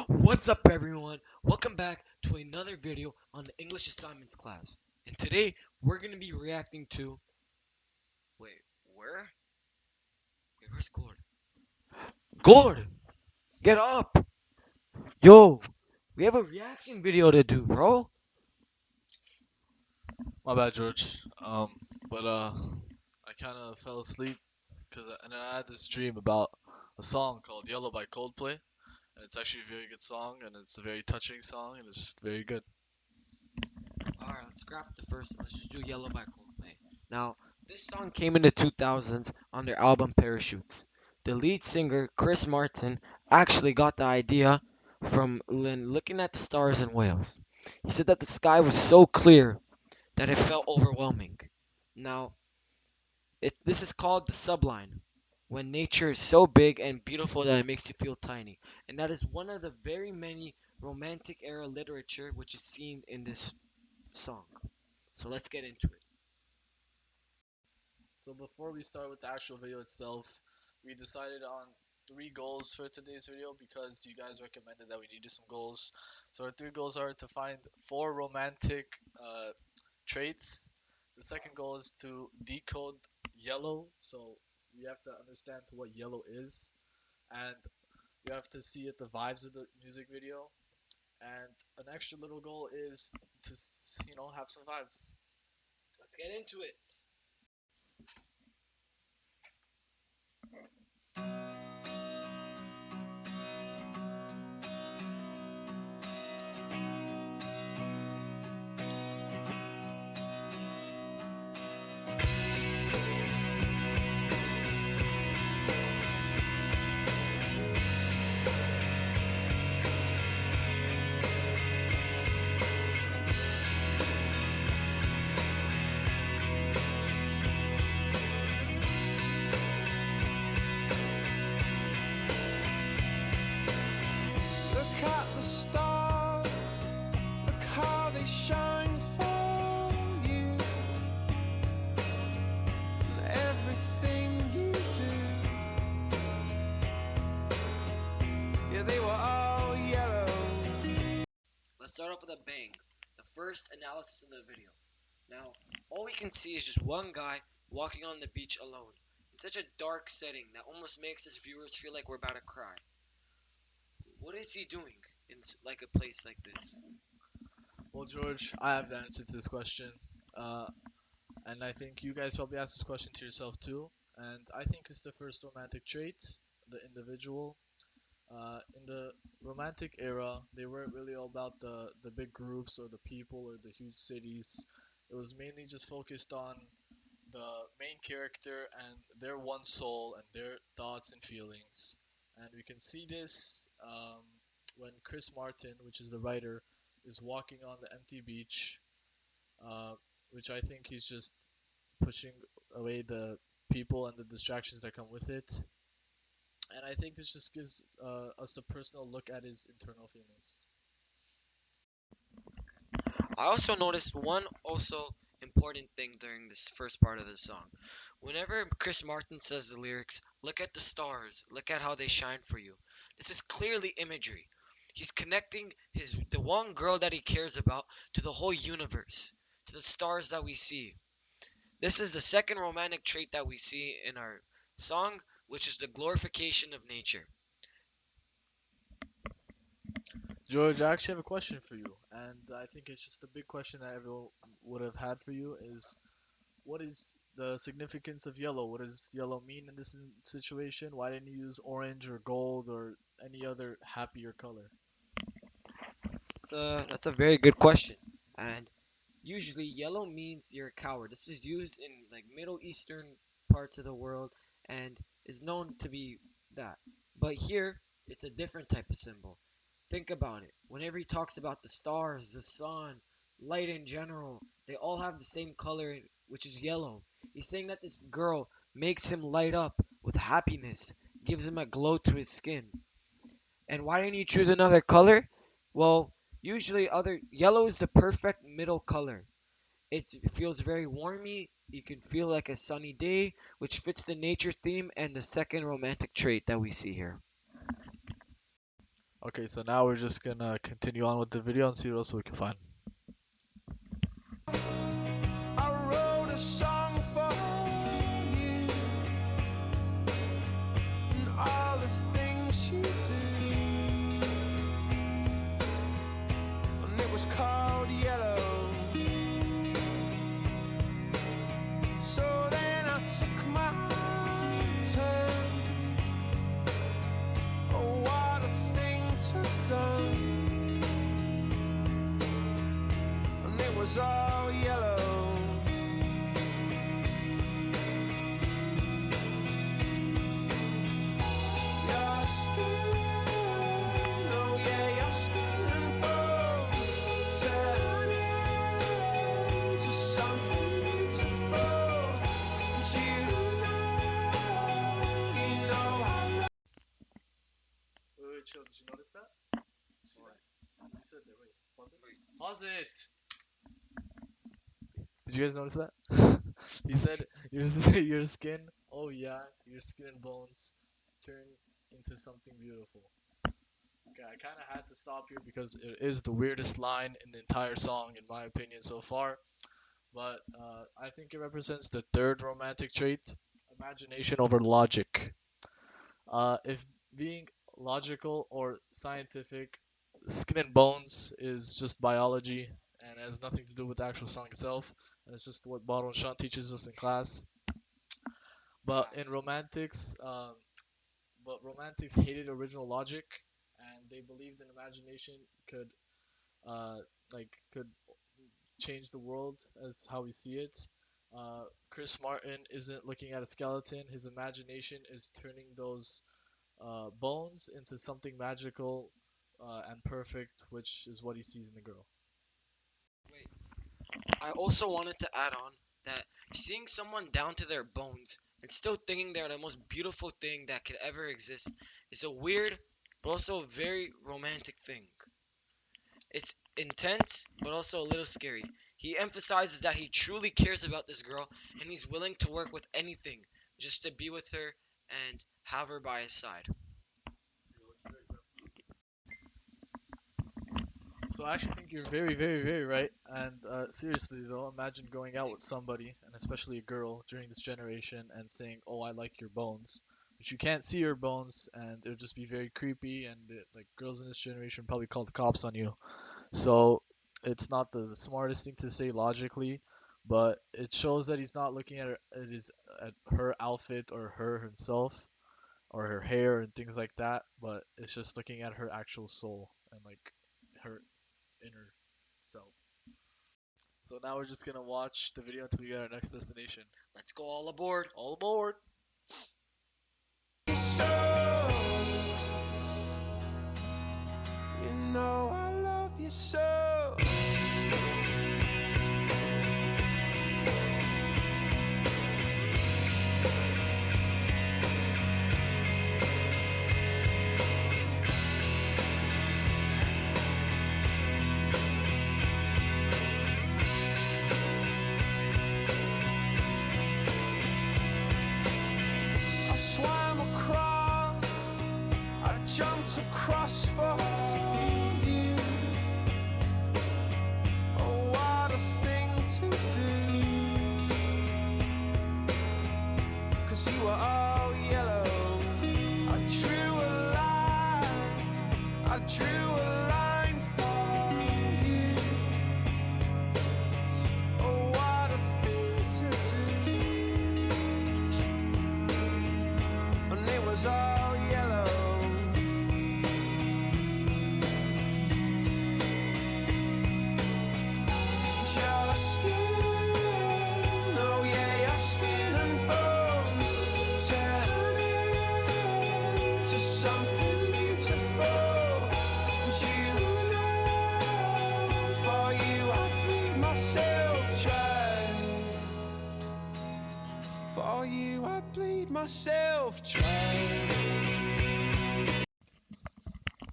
What's up, everyone? Welcome back to another video on the English assignments class. And today we're going to be reacting to. Wait, where? Wait, where's Gord? Gord! Get up! Yo, we have a reaction video to do, bro. My bad, George. I kind of fell asleep and then I had this dream about a song called "Yellow" by Coldplay, and it's actually a very good song, and it's a very touching song, and it's just very good. Alright, let's scrap the first. Let's just do Yellow by Coldplay. Now, this song came in the 2000s on their album Parachutes. The lead singer, Chris Martin, actually got the idea from looking at the stars in Wales. He said that the sky was so clear that it felt overwhelming. Now, this is called the sublime, when nature is so big and beautiful that it makes you feel tiny. And that is one of the very many romantic era literature which is seen in this song. So let's get into it. So before we start with the actual video itself, we decided on three goals for today's video because you guys recommended that we needed some goals. So our three goals are to find four romantic traits. The second goal is to decode yellow. So we have to understand what yellow is, and you have to see it the vibes of the music video. And an extra little goal is to have some vibes. Let's get into it. Look at the stars, look how they shine for you, and everything you do. Yeah, they were all yellow. Let's start off with a bang. The first analysis of the video. Now, all we can see is just one guy walking on the beach alone, in such a dark setting that almost makes us viewers feel like we're about to cry. What is he doing in like a place like this? Well, George, I have the answer to this question. Uh, and I think you guys probably asked this question to yourself too. And I think it's the first romantic trait, the individual. In the romantic era, they weren't really all about the big groups or the people or the huge cities. It was mainly just focused on the main character and their one soul and their thoughts and feelings. And we can see this when Chris Martin, which is the writer, is walking on the empty beach, uh, which I think he's just pushing away the people and the distractions that come with it. And I think this just gives us a personal look at his internal feelings. I also noticed one also important thing during this first part of the song. Whenever Chris Martin says the lyrics, look at the stars, look at how they shine for you. This is clearly imagery. He's connecting the one girl that he cares about to the whole universe, to the stars that we see. This is the second romantic trait that we see in our song, which is the glorification of nature. George, I actually have a question for you, and I think it's just a big question that everyone would have had for you is what is the significance of yellow? What does yellow mean in this situation? Why didn't you use orange or gold or any other happier color? That's a very good question. And usually yellow means you're a coward. This is used in like Middle Eastern parts of the world and is known to be that. But here it's a different type of symbol. Think about it. Whenever he talks about the stars, the sun, light in general, they all have the same color, which is yellow. He's saying that this girl makes him light up with happiness, gives him a glow to his skin. And why didn't you choose another color? Well, usually other yellow is the perfect middle color. It feels very warmy. You can feel like a sunny day, which fits the nature theme and the second romantic trait that we see here. Okay, so now we're just gonna continue on with the video and see what else we can find. I wrote a song for you and all the things you do, and it was called Yellow. So then I took my turn. Oh, what a thing to have done, and it was all yellow. Your skin, oh yeah, your skin and bones turn into something beautiful. And you know I love. Wait, chill. Did you notice that? See What? that? You said that. Wait, pause it. Wait. Pause it. Did you guys notice that? He said your skin. Oh yeah, your skin and bones turn into something beautiful. Okay, I kind of had to stop here because it is the weirdest line in the entire song, in my opinion, so far. But I think it represents the third romantic trait: imagination over logic. If being logical or scientific, skin and bones is just biology and has nothing to do with the actual song itself, and it's just what Bottle and Sean teaches us in class. But in Facts. romantics hated original logic, and they believed in imagination could uh, could change the world as how we see it. Chris Martin isn't looking at a skeleton; his imagination is turning those bones into something magical and perfect, which is what he sees in the girl. Wait. I also wanted to add on that seeing someone down to their bones and still thinking they're the most beautiful thing that could ever exist is a weird but also a very romantic thing. It's intense but also a little scary. He emphasizes that he truly cares about this girl and he's willing to work with anything just to be with her and have her by his side. So I actually think you're very, very, very right. And seriously though, imagine going out with somebody, and especially a girl during this generation, and saying, "Oh, I like your bones," but you can't see your bones, and it would just be very creepy. And like girls in this generation probably call the cops on you. So it's not the smartest thing to say logically, but it shows that he's not looking at her outfit or her himself or her hair and things like that, but it's just looking at her actual soul and like her inner self. So now we're just gonna watch the video until we get our next destination. Let's go all aboard. All aboard! So, you know I love you so. I swam across, I jumped across for you. Oh, what a thing to do. 'Cause you were all yellow. I drew a line, I drew a line for you. Oh, what a thing to do. And it was all yellow. Your skin, oh yeah, your skin and bones turn into something beautiful. And you know, for you I bleed myself dry. For you I bleed myself dry.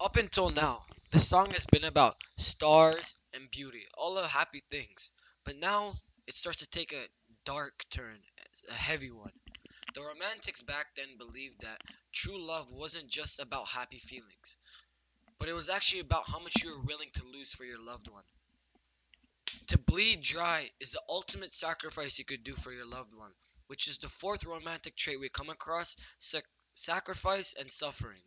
Up until now, the song has been about stars and beauty, all the happy things. But now it starts to take a dark turn, a heavy one. The romantics back then believed that true love wasn't just about happy feelings, but it was actually about how much you were willing to lose for your loved one. To bleed dry is the ultimate sacrifice you could do for your loved one, which is the fourth romantic trait we come across: sacrifice and suffering.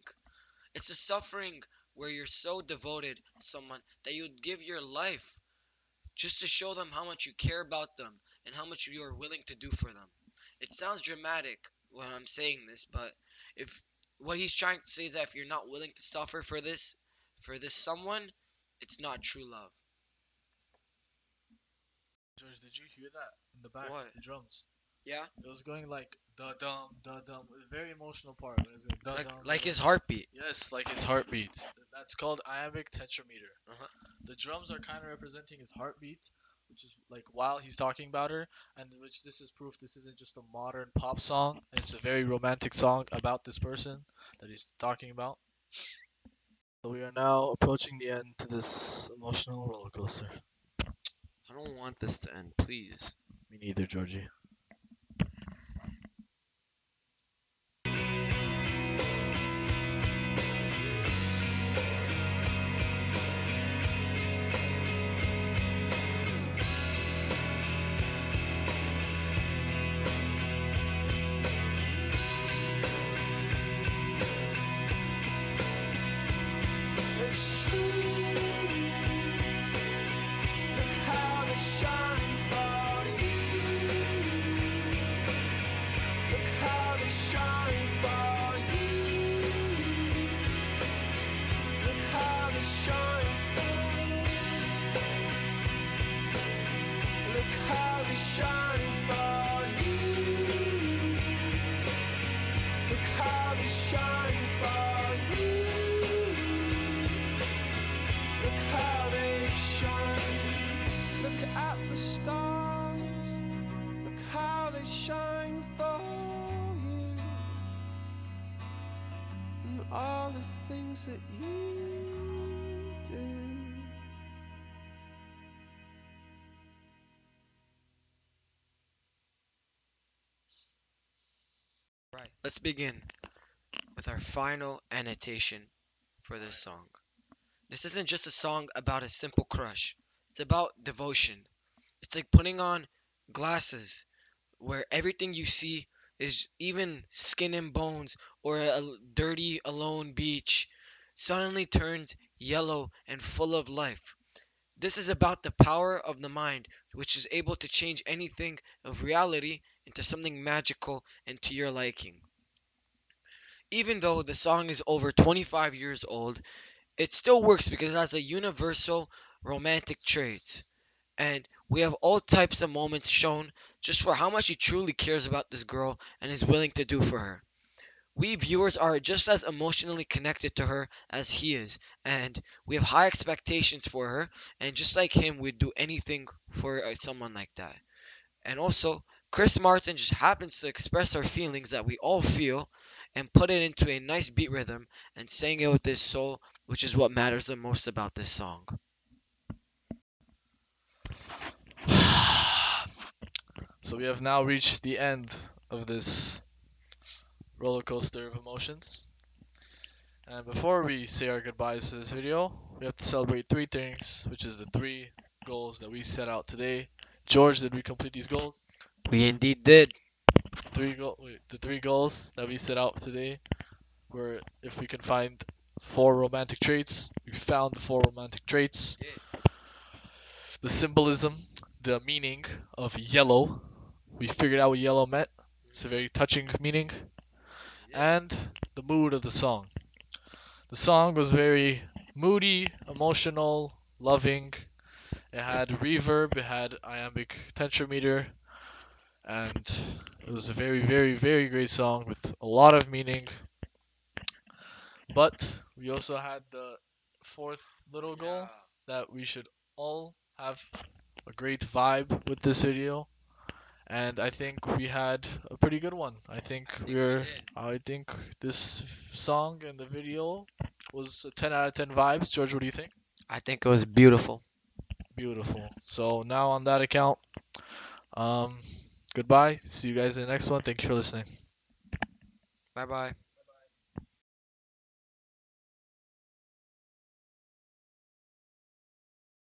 It's the suffering where you're so devoted to someone that you'd give your life just to show them how much you care about them and how much you are willing to do for them. It sounds dramatic when I'm saying this, but if what he's trying to say is that if you're not willing to suffer for this someone, it's not true love. George, did you hear that in the back? What? The drums. Yeah? It was going like da dum. It was a very emotional part. It was like da Like dum da like dum. his heartbeat. Yes, like his heartbeat. That's called iambic tetrameter. Uh-huh. The drums are kind of representing his heartbeat, which is like while he's talking about her, and which this is proof this isn't just a modern pop song. It's a very romantic song about this person that he's talking about. So we are now approaching the end to this emotional roller coaster. I don't want this to end, please. Me neither, Georgie. It's true. Look how they shine for you. Look how they shine for you. Look how they shine for you. Look how they shine for you. Look how they shine for you. Look how they shine. Look at the stars. Look how they shine for you. And all the things that you do. Right. Let's begin with our final annotation for this song. This isn't just a song about a simple crush. It's about devotion. It's like putting on glasses where everything you see is even skin and bones or a dirty, alone beach suddenly turns yellow and full of life. This is about the power of the mind, which is able to change anything of reality into something magical and to your liking. Even though the song is over 25 years old, it still works because it has a universal romantic traits. And we have all types of moments shown just for how much he truly cares about this girl and is willing to do for her. We viewers are just as emotionally connected to her as he is, and we have high expectations for her, and just like him, we'd do anything for someone like that. And also, Chris Martin just happens to express our feelings that we all feel and put it into a nice beat rhythm and sang it with his soul, which is what matters the most about this song. So we have now reached the end of this roller coaster of emotions. And before we say our goodbyes to this video, we have to celebrate three things, which is the three goals that we set out today. George, did we complete these goals? We indeed did. The three goals that we set out today were if we can find four romantic traits, we found the four romantic traits. The symbolism, the meaning of yellow, we figured out what yellow meant. It's a very touching meaning. And the mood of the song. The song was very moody, emotional, loving. It had reverb, it had iambic tetrameter, and it was a very, very, very great song with a lot of meaning. But we also had the fourth little goal that we should all have a great vibe with this video. And I think we had a pretty good one. I think this song and the video was a 10 out of 10 vibes. George, what do you think? I think it was beautiful. Beautiful. So now on that account, um, goodbye. See you guys in the next one. Thank you for listening. Bye bye.